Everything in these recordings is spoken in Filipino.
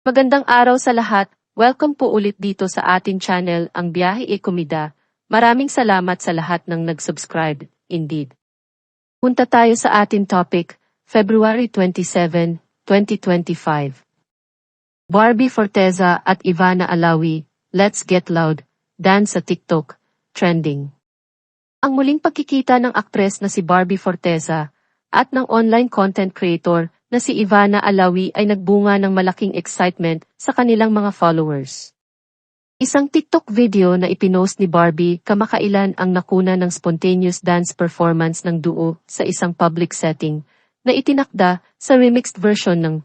Magandang araw sa lahat. Welcome po ulit dito sa ating channel, Ang Biyahe e Komida. Maraming salamat sa lahat ng nag-subscribe. Indeed. Punta tayo sa ating topic, February 27, 2025. Barbie Forteza at Ivana Alawi, Let's Get Loud, dance sa TikTok, trending. Ang muling pagkikita ng aktres na si Barbie Forteza at ng online content creator na si Ivana Alawi ay nagbunga ng malaking excitement sa kanilang mga followers. Isang TikTok video na ipinost ni Barbie kamakailan ang nakuna ng spontaneous dance performance ng duo sa isang public setting na itinakda sa remixed version ng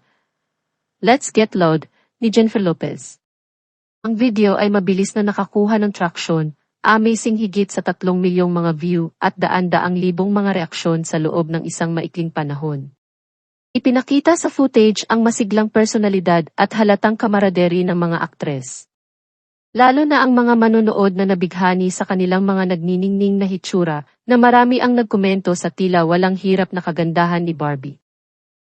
Let's Get Loud ni Jennifer Lopez. Ang video ay mabilis na nakakuha ng traksyon, amazing higit sa 3 milyong mga view at daan-daang libong mga reaksyon sa loob ng isang maikling panahon. Ipinakita sa footage ang masiglang personalidad at halatang kamaraderi ng mga aktres. Lalo na ang mga manonood na nabighani sa kanilang mga nagniningning na hitsura na marami ang nagkomento sa tila walang hirap na kagandahan ni Barbie.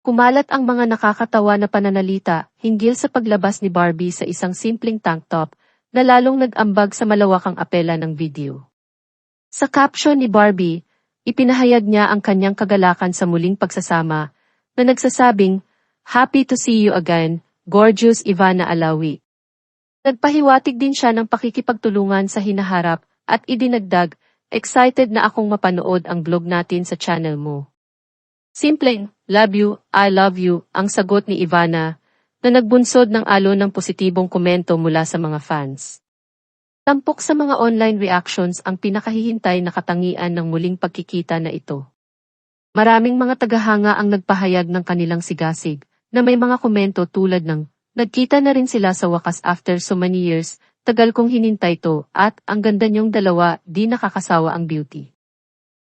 Kumalat ang mga nakakatawa na pananalita hinggil sa paglabas ni Barbie sa isang simpleng tank top na lalong nag-ambag sa malawakang apela ng video. Sa caption ni Barbie, ipinahayag niya ang kanyang kagalakan sa muling pagsasama na nagsasabing, "Happy to see you again, gorgeous Ivana Alawi." Nagpahiwatig din siya ng pakikipagtulungan sa hinaharap at idinagdag, "Excited na akong mapanood ang vlog natin sa channel mo." Simpleng, "Love you, I love you," ang sagot ni Ivana, na nagbunsod ng alon ng positibong komento mula sa mga fans. Tampok sa mga online reactions ang pinakahihintay na katangian ng muling pagkikita na ito. Maraming mga tagahanga ang nagpahayag ng kanilang sigasig, na may mga komento tulad ng, "Nagkita na rin sila sa wakas after so many years, tagal kong hinintay to," at "Ang ganda niyong dalawa, di nakakasawa ang beauty."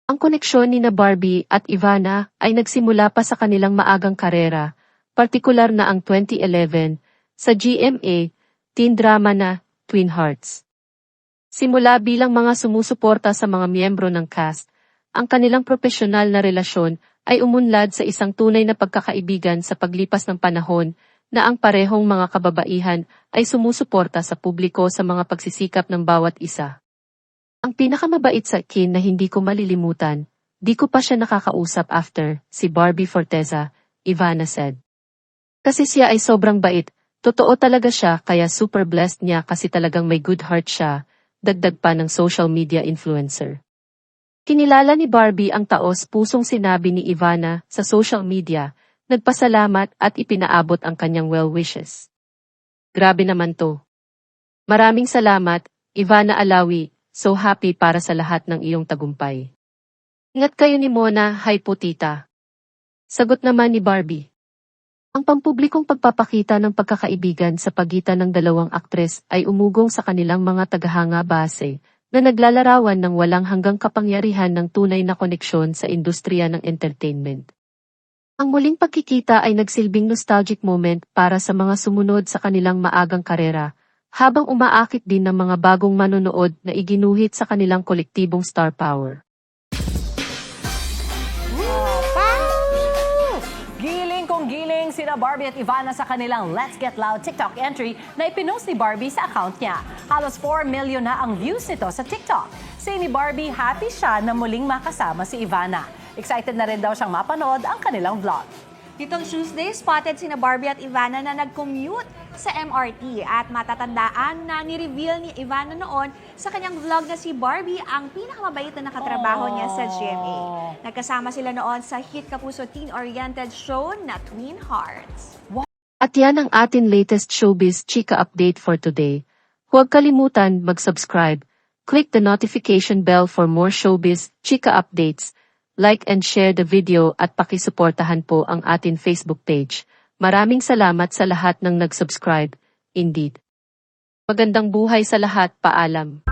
Ang koneksyon ni Barbie at Ivana ay nagsimula pa sa kanilang maagang karera, partikular na ang 2011 sa GMA teen drama na Twin Hearts. Simula bilang mga sumusuporta sa mga miyembro ng cast, ang kanilang profesional na relasyon ay umunlad sa isang tunay na pagkakaibigan sa paglipas ng panahon na ang parehong mga kababaihan ay sumusuporta sa publiko sa mga pagsisikap ng bawat isa. Ang pinakamabait sa akin na hindi ko malilimutan, di ko pa siya nakakausap after, si Barbie Forteza, Ivana said. Kasi siya ay sobrang bait, totoo talaga siya kaya super blessed niya kasi talagang may good heart siya, dagdag pa ng social media influencer. Kinilala ni Barbie ang taos-pusong sinabi ni Ivana sa social media, nagpasalamat at ipinaabot ang kanyang well wishes. Grabe naman to. Maraming salamat, Ivana Alawi. So happy para sa lahat ng iyong tagumpay. Ingat kayo ni Mona, hi po tita. Sagot naman ni Barbie. Ang pampublikong pagpapakita ng pagkakaibigan sa pagitan ng dalawang aktres ay umugong sa kanilang mga tagahanga base na naglalarawan ng walang hanggang kapangyarihan ng tunay na koneksyon sa industriya ng entertainment. Ang muling pagkikita ay nagsilbing nostalgic moment para sa mga sumunod sa kanilang maagang karera, habang umaakit din ng mga bagong manonood na iginuhit sa kanilang kolektibong star power. Giling kong giling sina Barbie at Ivana sa kanilang Let's Get Loud TikTok entry na ipinost ni Barbie sa account niya. Halos 4 million na ang views nito sa TikTok. Say ni Barbie, happy siya na muling makasama si Ivana. Excited na rin daw siyang mapanood ang kanilang vlog. Nitong Tuesday, spotted sina Barbie at Ivana na nag-commute sa MRT at matatandaan na ni-reveal ni Ivana noon sa kanyang vlog na si Barbie ang pinakamabait na nakatrabaho niya sa GMA. Nagkasama sila noon sa hit kapuso teen-oriented show na Twin Hearts. At yan ang atin latest showbiz chika update for today. Huwag kalimutan mag-subscribe, click the notification bell for more showbiz chika updates, like and share the video at pakisuportahan po ang atin Facebook page. Maraming salamat sa lahat ng nag-subscribe. Indeed. Magandang buhay sa lahat, paalam.